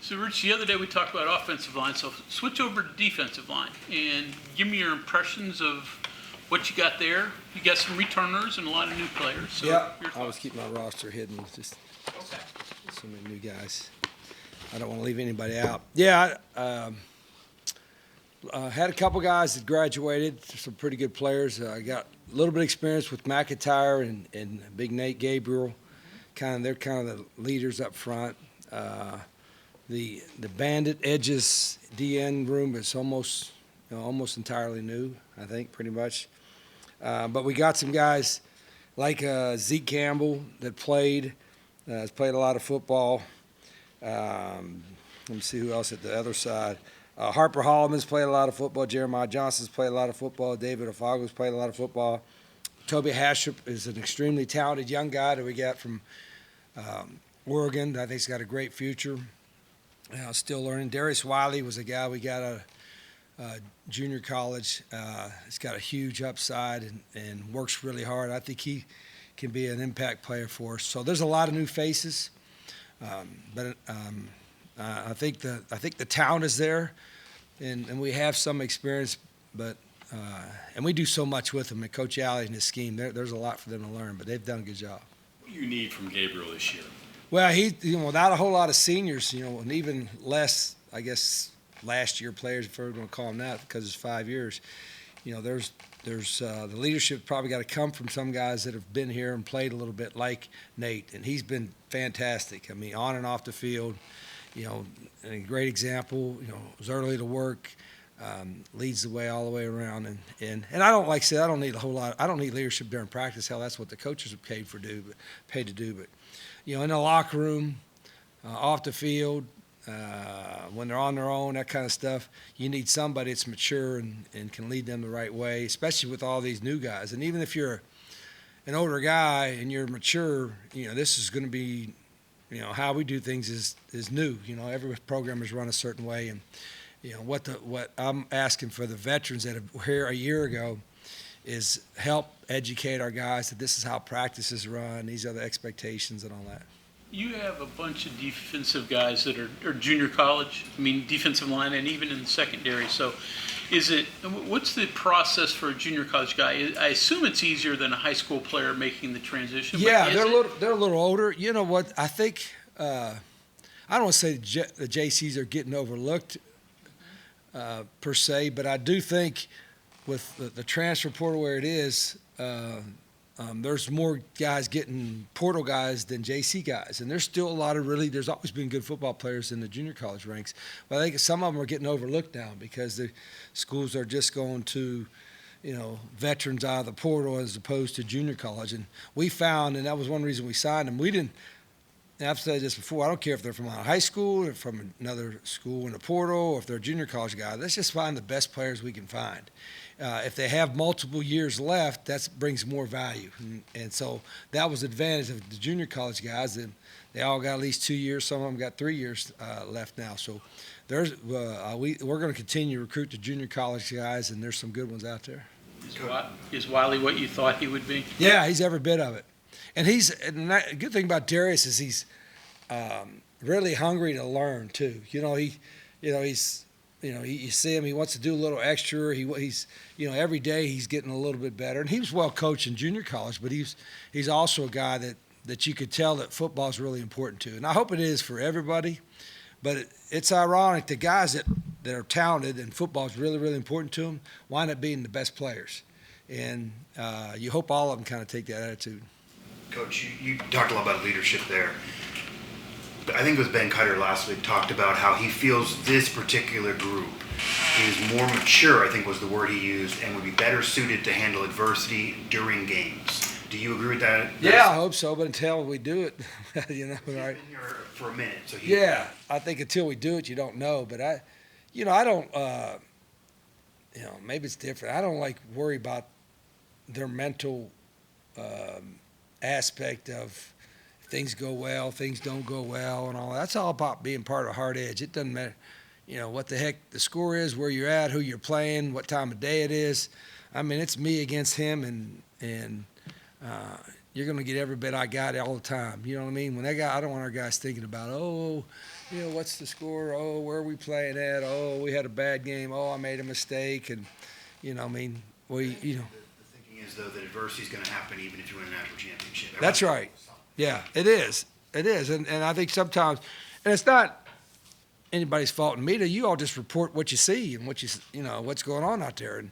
So, Rich, the other day we talked about offensive line, so switch over to defensive line and give me your impressions of what you got there. You got some returners and a lot of new players. So Yeah, your I always thoughts. keep my roster hidden. Just Okay. so many new guys. I don't want to leave anybody out. Yeah, had a couple guys that graduated, some pretty good players. I got a little bit of experience with McIntyre and Big Nate Gabriel. They're kind of the leaders up front. The Bandit Edges DN room is almost entirely new, I think, pretty much. But we got some guys like Zeke Campbell that has played a lot of football. Let me see who else at the other side. Harper Holloman's played a lot of football. Jeremiah Johnson's played a lot of football. David Ofago's played a lot of football. Toby Hastrup is an extremely talented young guy that we got from Oregon. I think he's got a great future. Still learning. Darius Wiley was a guy we got out of junior college. He's got a huge upside and works really hard. I think he can be an impact player for us. So there's a lot of new faces, but I think the talent is there, and we have some experience, but and we do so much with them. And Coach Alley and his scheme, there's a lot for them to learn, but they've done a good job. What do you need from Gabriel this year? Well, without a whole lot of seniors, and even less, I guess, last year players, if we're going to call them that, because it's 5 years. There's the leadership probably got to come from some guys that have been here and played a little bit, like Nate, and he's been fantastic. I mean, on and off the field, a great example. Was early to work, leads the way all the way around, and I don't like I said I don't need a whole lot. I don't need leadership during practice. Hell, that's what the coaches are paid to do. But in the locker room, off the field, when they're on their own, that kind of stuff, you need somebody that's mature and can lead them the right way, especially with all these new guys. And even if you're an older guy and you're mature, this is going to be, how we do things is new. Every program is run a certain way, and what I'm asking for the veterans that were here a year ago is help educate our guys that this is how practice is run, these are the expectations and all that. You have a bunch of defensive guys that are junior college, defensive line, and even in the secondary. So what's the process for a junior college guy? I assume it's easier than a high school player making the transition. Yeah, they're a little older. You know what? I think, I don't want to say the JCs are getting overlooked per se, but I do think with the transfer portal where it is, there's more guys getting portal guys than JC guys. And there's still a lot of there's always been good football players in the junior college ranks. But I think some of them are getting overlooked now because the schools are just going to, veterans out of the portal as opposed to junior college. And we found, and that was one reason we signed them, and I've said this before, I don't care if they're from a high school or from another school in the portal or if they're a junior college guy. Let's just find the best players we can find. If they have multiple years left, that brings more value. And so that was the advantage of the junior college guys. And they all got at least 2 years. Some of them got 3 years left now. So we're going to continue to recruit the junior college guys, and there's some good ones out there. Is Wiley what you thought he would be? Yeah, he's every bit of it. And the good thing about Darius is he's really hungry to learn too. You see him, he wants to do a little extra. He's every day he's getting a little bit better. And he was well coached in junior college, but he's also a guy that you could tell that football is really important to. And I hope it is for everybody. But it's ironic the guys that are talented and football is really, really important to them wind up being the best players. And you hope all of them kind of take that attitude. Coach, you talked a lot about leadership there. I think it was Ben Cutter last week talked about how he feels this particular group is more mature, I think was the word he used, and would be better suited to handle adversity during games. Do you agree with that? Yeah, I hope so, but until we do it, right? He's been here for a minute. So I think until we do it, you don't know. But I don't, maybe it's different. I don't worry about their mental aspect of things go well, things don't go well, and all that. That's all about being part of hard edge. It doesn't matter, what the heck the score is, where you're at, who you're playing, what time of day it is. It's me against him, and you're going to get every bit I got all the time. You know what I mean? When I don't want our guys thinking about, what's the score? Oh, where are we playing at? Oh, we had a bad game. Oh, I made a mistake. And, The thinking is, though, that adversity is going to happen even if you win a national championship. That's right. Yeah, it is. It is. And I think sometimes, and it's not anybody's fault in media. You all just report what you see and what's going on out there.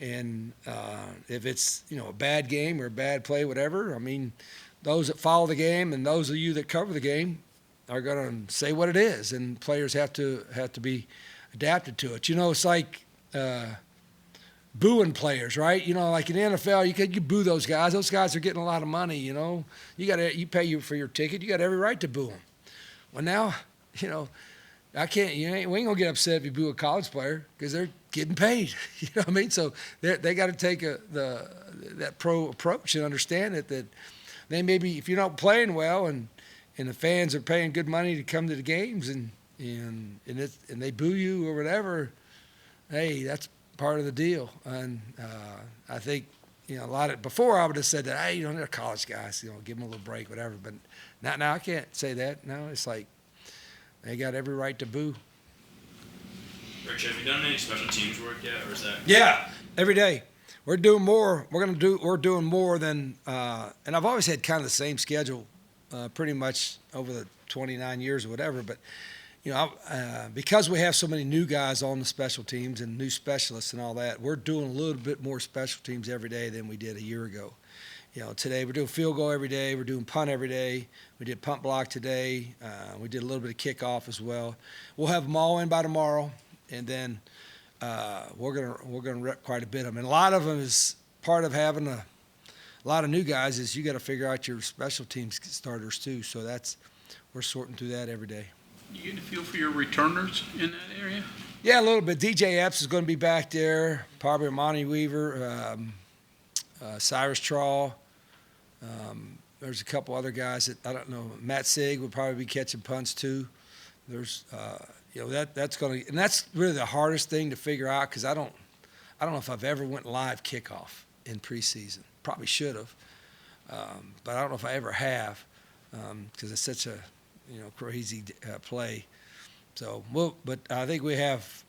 And if it's, a bad game or a bad play, whatever, I mean, those that follow the game and those of you that cover the game are going to say what it is, and players have to be adapted to it. It's like booing players, right? Like in the NFL, you boo those guys. Those guys are getting a lot of money. You pay for your ticket. You got every right to boo them. Well, now, I can't. We ain't gonna get upset if you boo a college player because they're getting paid. You know what I mean? So they got to take that pro approach and understand that they maybe, if you're not playing well and the fans are paying good money to come to the games and they boo you or whatever, hey, that's part of the deal. And I think before I would have said that, hey, they're college guys, give them a little break, whatever. But now I can't say that. Now it's like they got every right to boo. Rich, have you done any special teams work yet, or is that? Yeah, every day. We're doing more. We're doing more than, and I've always had kind of the same schedule, pretty much over the 29 years or whatever. But because we have so many new guys on the special teams and new specialists and all that, we're doing a little bit more special teams every day than we did a year ago. Today we're doing field goal every day. We're doing punt every day. We did punt block today. We did a little bit of kickoff as well. We'll have them all in by tomorrow, and then we're gonna rep quite a bit of them. And a lot of them is part of having a lot of new guys is you got to figure out your special teams starters too. So we're sorting through that every day. You getting a feel for your returners in that area? Yeah, a little bit. DJ Epps is going to be back there. Probably Monty Weaver, Cyrus Traw. There's a couple other guys that I don't know. Matt Sig would probably be catching punts too. There's, that's going to, and that's really the hardest thing to figure out because I don't know if I've ever went live kickoff in preseason. Probably should have, but I don't know if I ever have because it's such a crazy play. So, but I think we have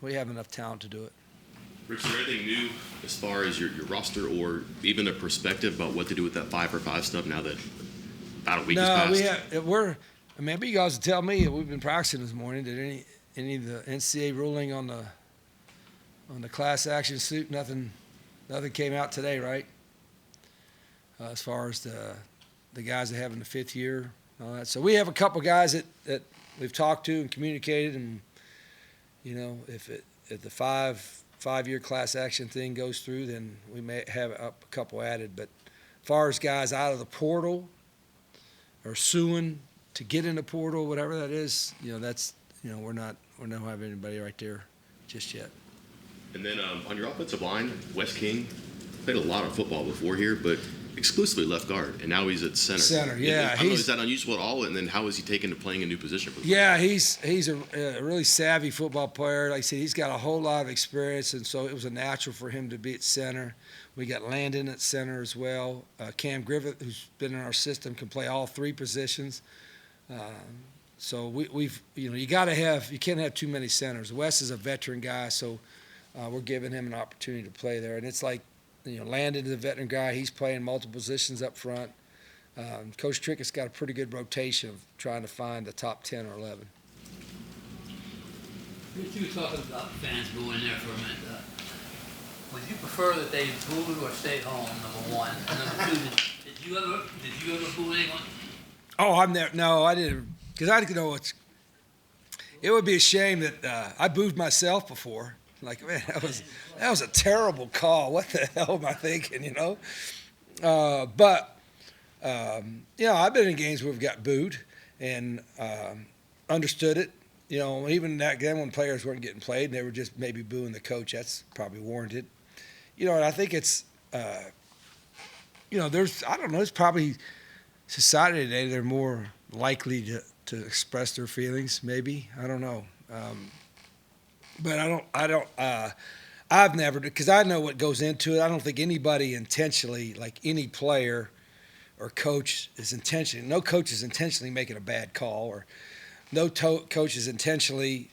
enough talent to do it. Rich, is there anything new as far as your roster or even a perspective about what to do with that 5-for-5 stuff now that about a week has passed? Maybe you guys will tell me. We've been practicing this morning. Did any of the NCAA ruling on the class action suit? Nothing came out today, right? As far as the guys that have in the fifth year and all that. So we have a couple guys that we've talked to and communicated, and if the five-year class action thing goes through, then we may have a couple added. But as far as guys out of the portal or suing to get in the portal, whatever that is, that's we're not having anybody right there just yet. And then on your offensive line, Wes King played a lot of football before here, but exclusively left guard, and now he's at center. Center, yeah. I don't know, is that unusual at all? And then how is he taken to playing a new position? Yeah, he's a really savvy football player. Like I said, he's got a whole lot of experience, and so it was a natural for him to be at center. We got Landon at center as well. Cam Griffith, who's been in our system, can play all three positions. So we've you can't have too many centers. Wes is a veteran guy, so we're giving him an opportunity to play there. And it's like, Landon is a veteran guy. He's playing multiple positions up front. Coach Trickett's got a pretty good rotation of trying to find the top 10 or 11. You were talking about fans booing there for a minute. Would you prefer that they booed or stayed home, number one? And number two, did you ever boo anyone? Oh, I didn't, because I didn't know it would be a shame that I booed myself before. Like, man, that was a terrible call. What the hell am I thinking, But I've been in games where we've got booed and understood it. Even that game when players weren't getting played and they were just maybe booing the coach, that's probably warranted. And I think it's, it's probably society today, they're more likely to express their feelings, maybe. I don't know. But I've never, because I know what goes into it. I don't think anybody intentionally, like any player, or coach is intentionally. No coach is intentionally making a bad call, or no coach is intentionally.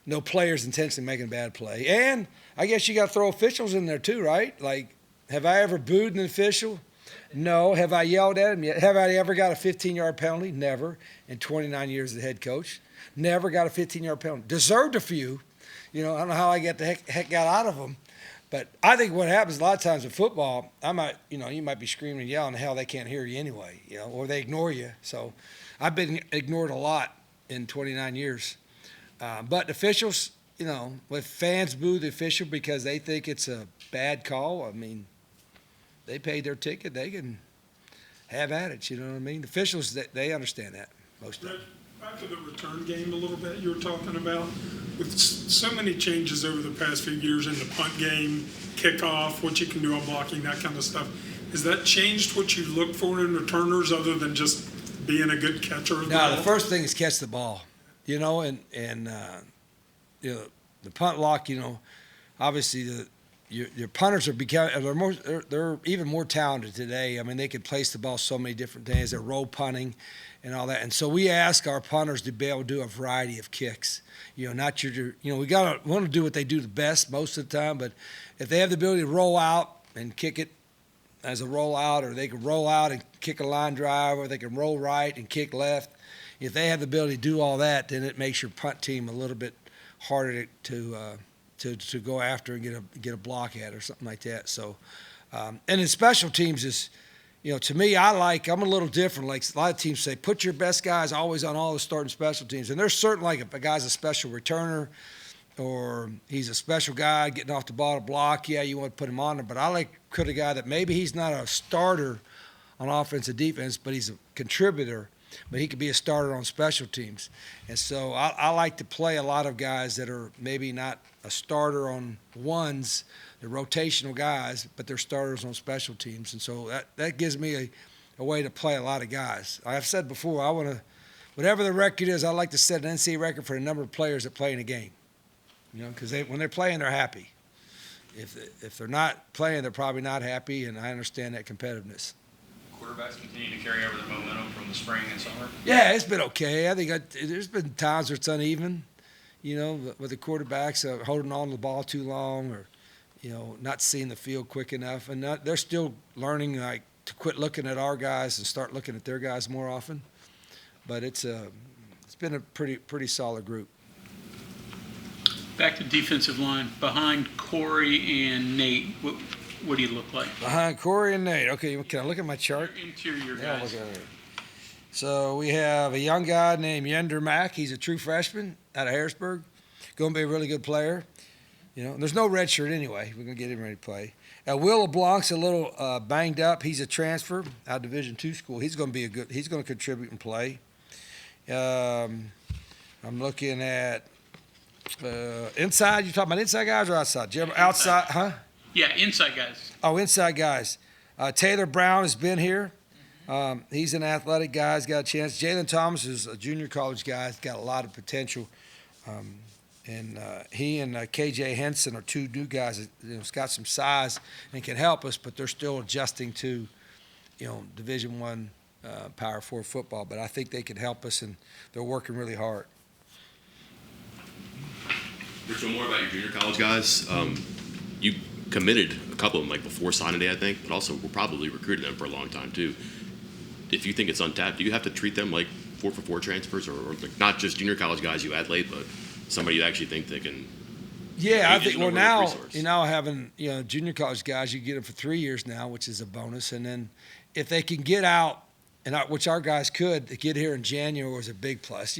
No players intentionally making a bad play. And I guess you got to throw officials in there too, right? Like, have I ever booed an official? No. Have I yelled at him yet? Have I ever got a 15-yard penalty? Never. In 29 years as head coach, never got a 15-yard penalty. Deserved a few. I don't know how I got the heck got out of them. But I think what happens a lot of times in football, you might be screaming and yelling, hell, they can't hear you anyway, or they ignore you. So I've been ignored a lot in 29 years. But officials, when fans boo the official because they think it's a bad call, I mean, they paid their ticket. They can have at it, you know what I mean? The officials, they understand that most of the time. Back to the return game a little bit you were talking about. With so many changes over the past few years in the punt game, kickoff, what you can do on blocking, that kind of stuff, has that changed what you look for in returners other than just being a good catcher of the ball? No, the first thing is catch the ball, and the punt lock, obviously your punters are they're even more talented today. I mean, they can place the ball so many different things. They're roll punting and all that. And so we ask our punters to be able to do a variety of kicks. Not we want to do what they do the best most of the time, but if they have the ability to roll out and kick it as a roll out, or they can roll out and kick a line drive, or they can roll right and kick left, if they have the ability to do all that, then it makes your punt team a little bit harder to go after and get a block at or something like that. So, and in special teams is, to me, I'm a little different. Like a lot of teams say, put your best guys always on all the starting special teams. And there's certain, like if a guy's a special returner or he's a special guy getting off the ball to block, yeah, you want to put him on there. But I like to put a guy that maybe he's not a starter on offense and defense, but he's a contributor. But he could be a starter on special teams. And so I like to play a lot of guys that are maybe not a starter on ones, they're rotational guys, but they're starters on special teams. And so that gives me a way to play a lot of guys. I've said before, whatever the record is, I like to set an NCAA record for the number of players that play in a game. Because when they're playing, they're happy. If they're not playing, they're probably not happy, and I understand that competitiveness. Quarterbacks continue to carry over their momentum from the spring and summer? Yeah, it's been okay. I think there's been times where it's uneven, with the quarterbacks holding on to the ball too long, or, not seeing the field quick enough. And they're still learning, to quit looking at our guys and start looking at their guys more often. But it's been a pretty solid group. Back to defensive line. Behind Corey and Nate, what do you look like? Behind Corey and Nate. Okay, can I look at my chart? Interior Yeah, I'll guys. look at it. So we have a young guy named Yender Mack. He's a true freshman out of Harrisburg. Going to be a really good player. There's no red shirt anyway. We're going to get him ready to play. Will LeBlanc's a little banged up. He's a transfer out of Division II school. He's going to he's going to contribute and play. I'm looking at inside. You talking about inside guys or outside? Outside, huh? Yeah, inside guys. Oh, inside guys. Taylor Brown has been here. He's an athletic guy. He's got a chance. Jalen Thomas is a junior college guy. He's got a lot of potential. And he and KJ Henson are two new guys that's got some size and can help us, but they're still adjusting to, Division I Power 4 football. But I think they can help us, and they're working really hard. Rich, one more about your junior college guys. You committed a couple of them before signing day, I think, but also we're probably recruiting them for a long time too. If you think it's untapped, do you have to treat them like 4-for-4 transfers, or not just junior college guys you add late, but somebody you actually think they can? Yeah, I think now resource? Having junior college guys, you get them for 3 years now, which is a bonus, and then if they can get out, which our guys could get here in January, was a big plus.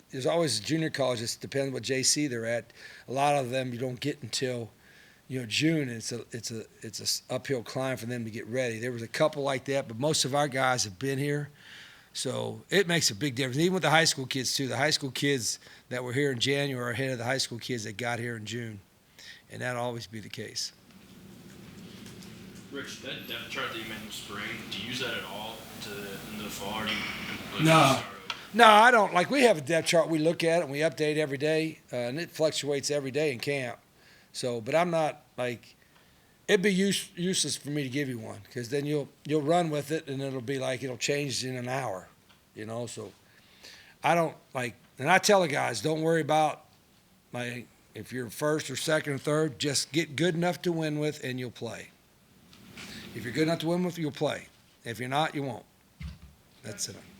There's always junior colleges, depending on what JC they're at. A lot of them you don't get until June. And it's a uphill climb for them to get ready. There was a couple like that, but most of our guys have been here, so it makes a big difference. Even with the high school kids too. The high school kids that were here in January are ahead of the high school kids that got here in June, and that'll always be the case. Rich, that depth chart that you made in the spring, do you use that at all into the fall? Or do you No, I don't. We have a depth chart. We look at it and we update every day, and it fluctuates every day in camp. So, but I'm not it'd be useless for me to give you one, because then you'll run with it, and it'll be like it'll change in an hour, So I don't like, and I tell the guys, don't worry about like if you're first or second or third, just get good enough to win with, and you'll play. If you're good enough to win with, you'll play. If you're not, you won't. That's it.